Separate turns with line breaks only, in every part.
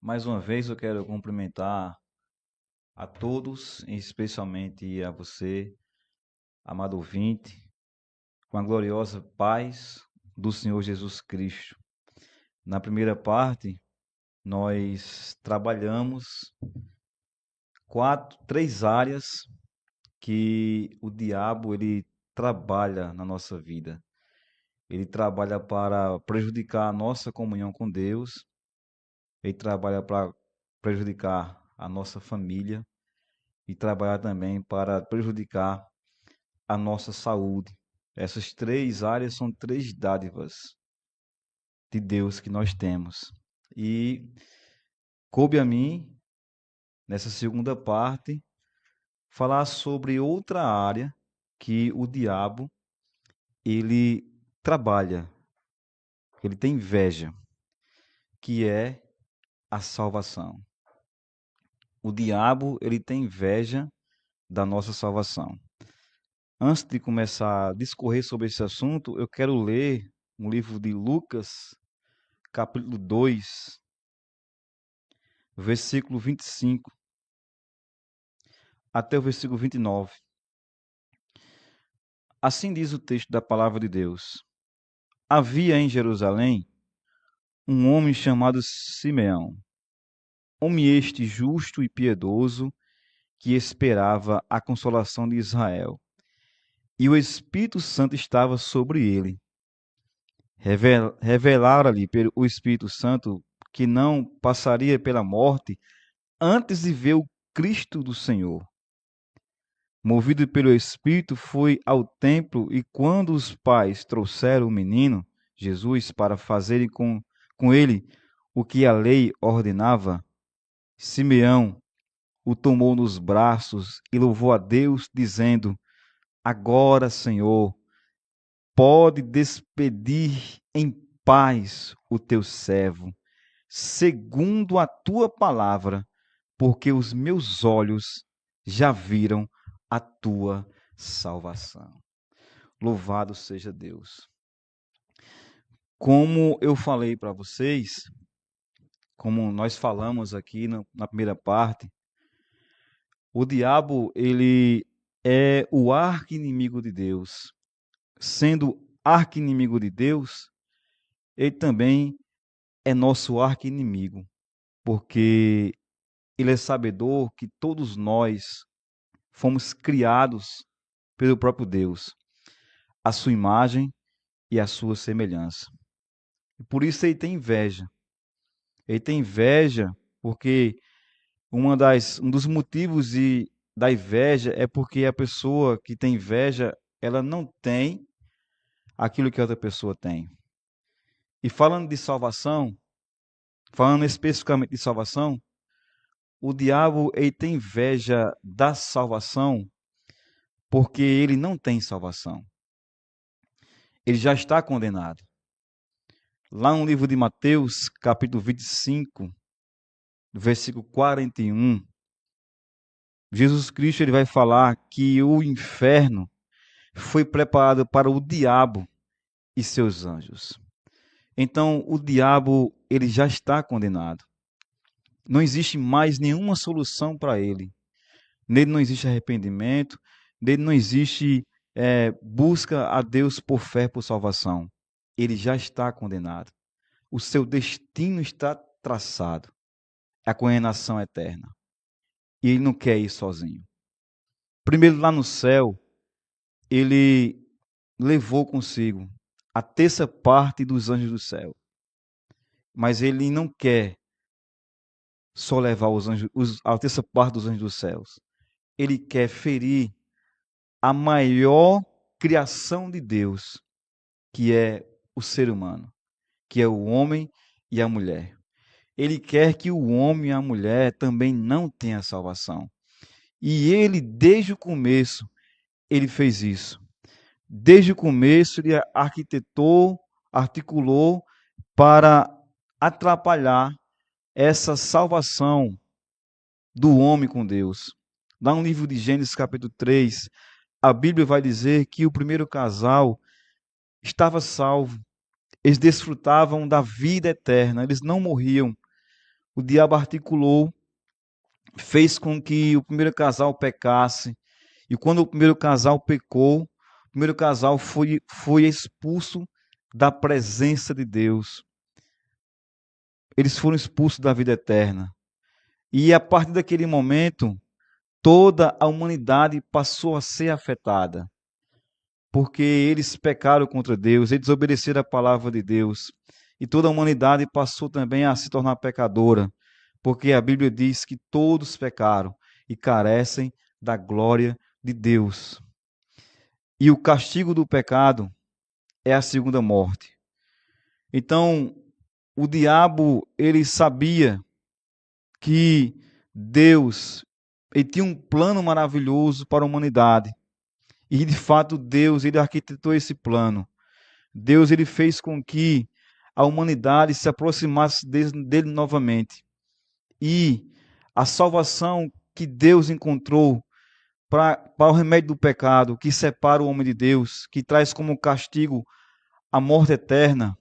Mais uma vez eu quero cumprimentar a todos, e especialmente a você, amado ouvinte, com a gloriosa paz do Senhor Jesus Cristo. Na primeira parte, nós trabalhamos três áreas que o diabo ele trabalha na nossa vida. Ele trabalha para prejudicar a nossa comunhão com Deus, ele trabalha para prejudicar a nossa família e trabalhar também para prejudicar a nossa saúde. Essas três áreas são três dádivas de Deus que nós temos. E coube a mim, nessa segunda parte, falar sobre outra área que o diabo ele trabalha, ele tem inveja, que é a salvação. O diabo ele tem inveja da nossa salvação. Antes de começar a discorrer sobre esse assunto, eu quero ler um livro de Lucas, capítulo 2, versículo 25 até o versículo 29. Assim diz o texto da palavra de Deus: Havia em Jerusalém um homem chamado Simeão, homem este justo e piedoso, que esperava a consolação de Israel. E o Espírito Santo estava sobre ele. Revelara-lhe pelo o Espírito Santo que não passaria pela morte antes de ver o Cristo do Senhor. Movido pelo Espírito, foi ao templo e quando os pais trouxeram o menino, Jesus, para fazerem com ele o que a lei ordenava, Simeão o tomou nos braços e louvou a Deus, dizendo: Agora, Senhor, pode despedir em paz o teu servo, segundo a tua palavra, porque os meus olhos já viram a tua salvação. Louvado seja Deus. Como eu falei para vocês, como nós falamos aqui na primeira parte, o diabo ele é o arqui-inimigo de Deus. Sendo arqui-inimigo de Deus, ele também é nosso arqui-inimigo, porque ele é sabedor que todos nós fomos criados pelo próprio Deus, a sua imagem e a sua semelhança. E por isso ele tem inveja. Ele tem inveja porque um dos motivos da inveja é porque a pessoa que tem inveja, ela não tem aquilo que a outra pessoa tem. E falando de salvação, falando especificamente de salvação, o diabo ele tem inveja da salvação porque ele não tem salvação. Ele já está condenado. Lá no livro de Mateus, capítulo 25, versículo 41, Jesus Cristo ele vai falar que o inferno foi preparado para o diabo e seus anjos. Então, o diabo ele já está condenado. Não existe mais nenhuma solução para ele. Nele não existe arrependimento, nele não existe busca a Deus por fé, por salvação. Ele já está condenado. O seu destino está traçado. A condenação eterna. E ele não quer ir sozinho. Primeiro, lá no céu, ele levou consigo a terça parte dos anjos do céu. Mas ele não quer só levar a terça parte dos anjos dos céus. Ele quer ferir a maior criação de Deus, que é o ser humano, que é o homem e a mulher. Ele quer que o homem e a mulher também não tenham salvação. E ele, desde o começo, ele fez isso. Desde o começo, ele articulou para atrapalhar essa salvação do homem com Deus. Lá no livro de Gênesis, capítulo 3, a Bíblia vai dizer que o primeiro casal estava salvo. Eles desfrutavam da vida eterna, eles não morriam. o diabo articulou, fez com que o primeiro casal pecasse. E quando o primeiro casal pecou, o primeiro casal foi expulso da presença de Deus. Eles foram expulsos da vida eterna. E a partir daquele momento, toda a humanidade passou a ser afetada. Porque eles pecaram contra Deus, eles desobedeceram a palavra de Deus. E toda a humanidade passou também a se tornar pecadora. Porque a Bíblia diz que todos pecaram e carecem da glória de Deus. E o castigo do pecado é a segunda morte. Então, o diabo, ele sabia que Deus ele tinha um plano maravilhoso para a humanidade. E, de fato, Deus ele arquitetou esse plano. Deus ele fez com que a humanidade se aproximasse dele novamente. E a salvação que Deus encontrou para o remédio do pecado, que separa o homem de Deus, que traz como castigo a morte eterna,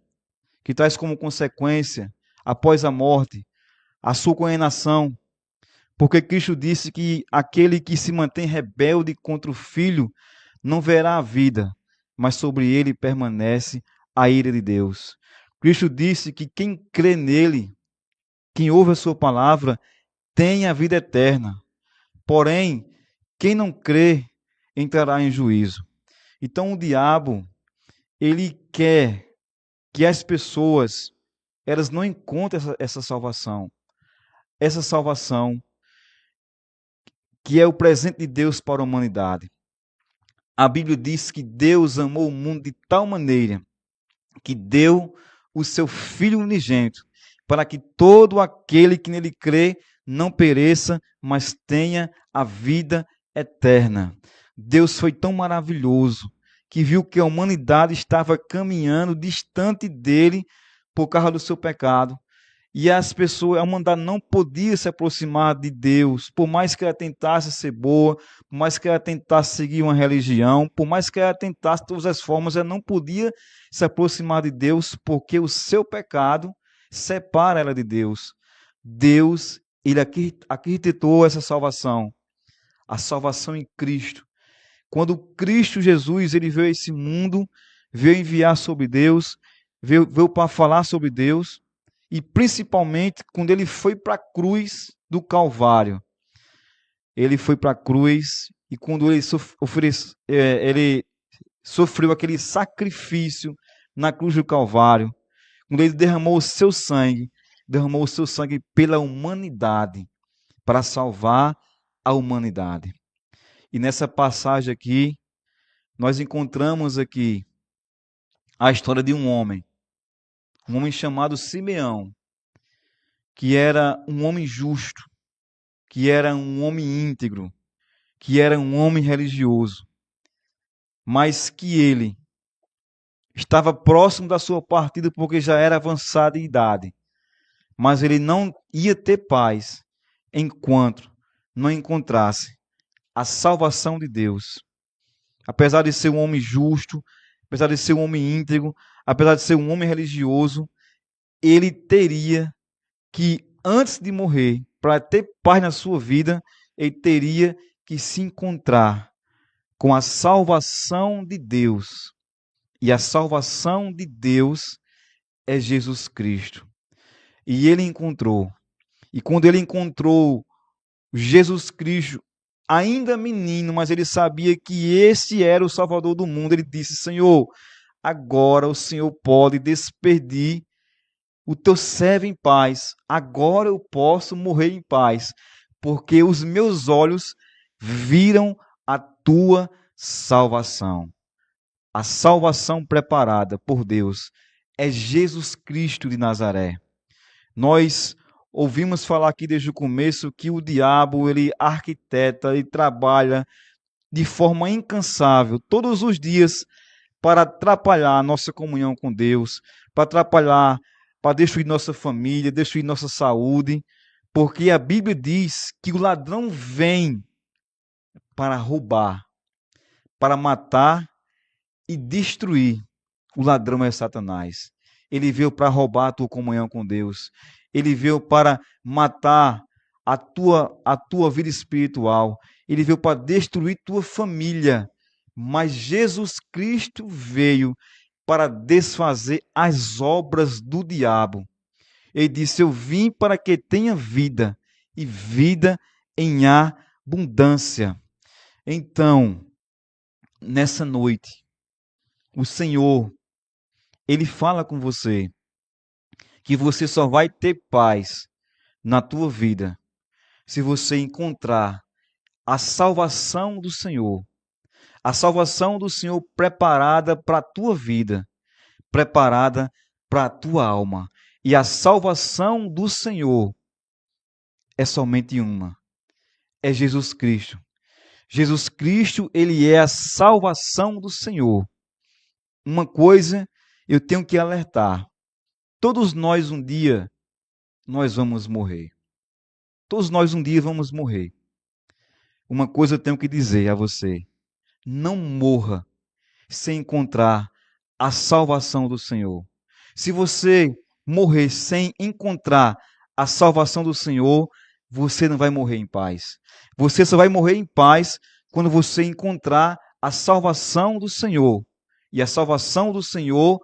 que traz como consequência, após a morte, a sua condenação. Porque Cristo disse que aquele que se mantém rebelde contra o Filho não verá a vida, mas sobre ele permanece a ira de Deus. Cristo disse que quem crê nele, quem ouve a sua palavra, tem a vida eterna. Porém, quem não crê entrará em juízo. Então o diabo, ele quer que as pessoas elas não encontrem essa salvação. Essa salvação que é o presente de Deus para a humanidade. A Bíblia diz que Deus amou o mundo de tal maneira que deu o seu Filho unigênito, para que todo aquele que nele crê não pereça, mas tenha a vida eterna. Deus foi tão maravilhoso que viu que a humanidade estava caminhando distante dele por causa do seu pecado. E as pessoas, a humanidade não podia se aproximar de Deus, por mais que ela tentasse ser boa, por mais que ela tentasse seguir uma religião, por mais que ela tentasse de todas as formas, ela não podia se aproximar de Deus, porque o seu pecado separa ela de Deus. Deus, ele arquitetou essa salvação, a salvação em Cristo. Quando Cristo Jesus ele veio a esse mundo, veio enviar sobre Deus, veio para falar sobre Deus, e principalmente quando ele foi para a cruz do Calvário. Ele foi para a cruz e quando ele sofreu aquele sacrifício na cruz do Calvário, quando ele derramou o seu sangue pela humanidade, para salvar a humanidade. E nessa passagem aqui, nós encontramos aqui a história de um homem chamado Simeão, que era um homem justo, que era um homem íntegro, que era um homem religioso, mas que ele estava próximo da sua partida porque já era avançado em idade, mas ele não ia ter paz enquanto não encontrasse a salvação de Deus. Apesar de ser um homem justo, apesar de ser um homem íntegro, apesar de ser um homem religioso, ele teria que, antes de morrer, para ter paz na sua vida, ele teria que se encontrar com a salvação de Deus. E a salvação de Deus é Jesus Cristo. E ele encontrou. E quando ele encontrou Jesus Cristo, ainda menino, mas ele sabia que esse era o Salvador do mundo, ele disse: Senhor, agora o Senhor pode despedir o teu servo em paz. Agora eu posso morrer em paz, porque os meus olhos viram a tua salvação. A salvação preparada por Deus é Jesus Cristo de Nazaré. Nós ouvimos falar aqui desde o começo que o diabo, ele arquiteta e trabalha de forma incansável todos os dias para atrapalhar a nossa comunhão com Deus, para atrapalhar, para destruir nossa família, destruir nossa saúde, porque a Bíblia diz que o ladrão vem para roubar, para matar e destruir. O ladrão é Satanás. Ele veio para roubar a tua comunhão com Deus. Ele veio para matar a tua vida espiritual. Ele veio para destruir tua família. Mas Jesus Cristo veio para desfazer as obras do diabo. Ele disse: Eu vim para que tenha vida, e vida em abundância. Então, nessa noite, o Senhor, Ele fala com você que você só vai ter paz na tua vida se você encontrar a salvação do Senhor. A salvação do Senhor preparada para a tua vida, preparada para a tua alma. E a salvação do Senhor é somente uma: é Jesus Cristo. Jesus Cristo, ele é a salvação do Senhor. Uma coisa eu tenho que alertar: todos nós um dia nós vamos morrer. Todos nós um dia vamos morrer. Uma coisa eu tenho que dizer a você: não morra sem encontrar a salvação do Senhor. Se você morrer sem encontrar a salvação do Senhor, você não vai morrer em paz. Você só vai morrer em paz quando você encontrar a salvação do Senhor. E a salvação do Senhor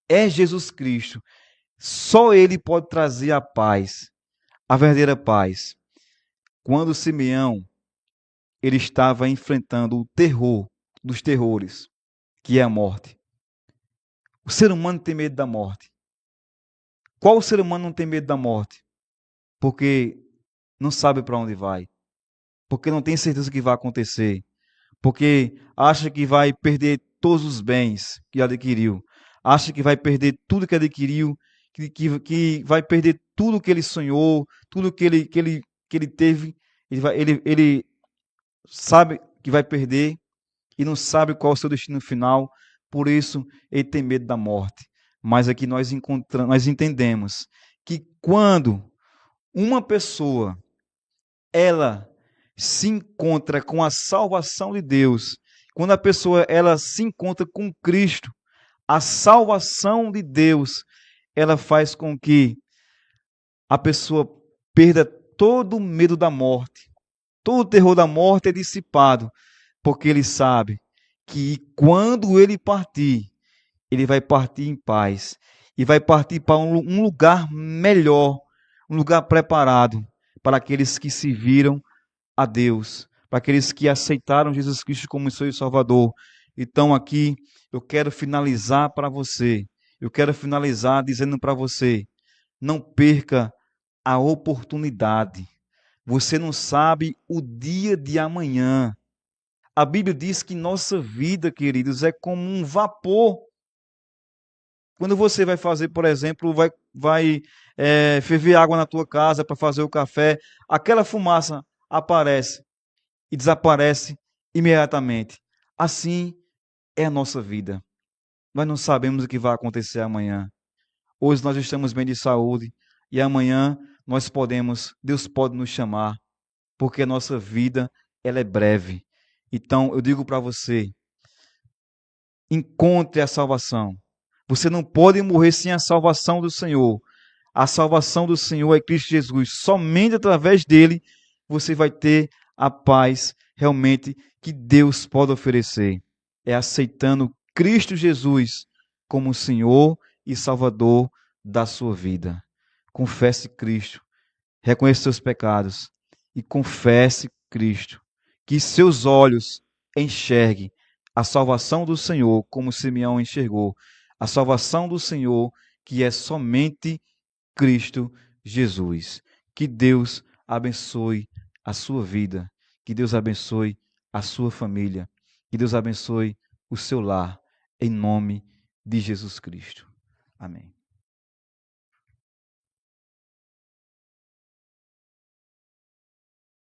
é Jesus Cristo. Só Ele pode trazer a paz, a verdadeira paz. Quando Simeão ele estava enfrentando o terror dos terrores, que é a morte. O ser humano tem medo da morte. Qual ser humano não tem medo da morte? Porque não sabe para onde vai. Porque não tem certeza do que vai acontecer. Porque acha que vai perder todos os bens que adquiriu. Acha que vai perder tudo que adquiriu, que vai perder tudo que ele sonhou, tudo que ele teve. Ele sabe que vai perder e não sabe qual é o seu destino final, por isso ele tem medo da morte. Mas aqui nós entendemos que quando uma pessoa ela se encontra com a salvação de Deus, quando a pessoa ela se encontra com Cristo, a salvação de Deus, ela faz com que a pessoa perda todo o medo da morte. Todo o terror da morte é dissipado, porque ele sabe que quando ele partir, ele vai partir em paz e vai partir para um lugar melhor, um lugar preparado para aqueles que se viram a Deus, para aqueles que aceitaram Jesus Cristo como seu Salvador. Então aqui eu quero finalizar para você, eu quero finalizar dizendo para você: não perca a oportunidade. Você não sabe o dia de amanhã. A Bíblia diz que nossa vida, queridos, é como um vapor. Quando você vai fazer, por exemplo, vai ferver água na tua casa para fazer o café, aquela fumaça aparece e desaparece imediatamente. Assim é a nossa vida. Nós não sabemos o que vai acontecer amanhã. Hoje nós estamos bem de saúde e amanhã Deus pode nos chamar, porque a nossa vida ela é breve. Então eu digo para você: encontre a salvação. Você não pode morrer sem a salvação do Senhor. A salvação do Senhor é Cristo Jesus. Somente através dele você vai ter a paz realmente que Deus pode oferecer. É aceitando Cristo Jesus como Senhor e Salvador da sua vida. Confesse Cristo, reconheça seus pecados e confesse Cristo. Que seus olhos enxerguem a salvação do Senhor como Simeão enxergou. A salvação do Senhor que é somente Cristo Jesus. Que Deus abençoe a sua vida. Que Deus abençoe a sua família. Que Deus abençoe o seu lar. Em nome de Jesus Cristo. Amém.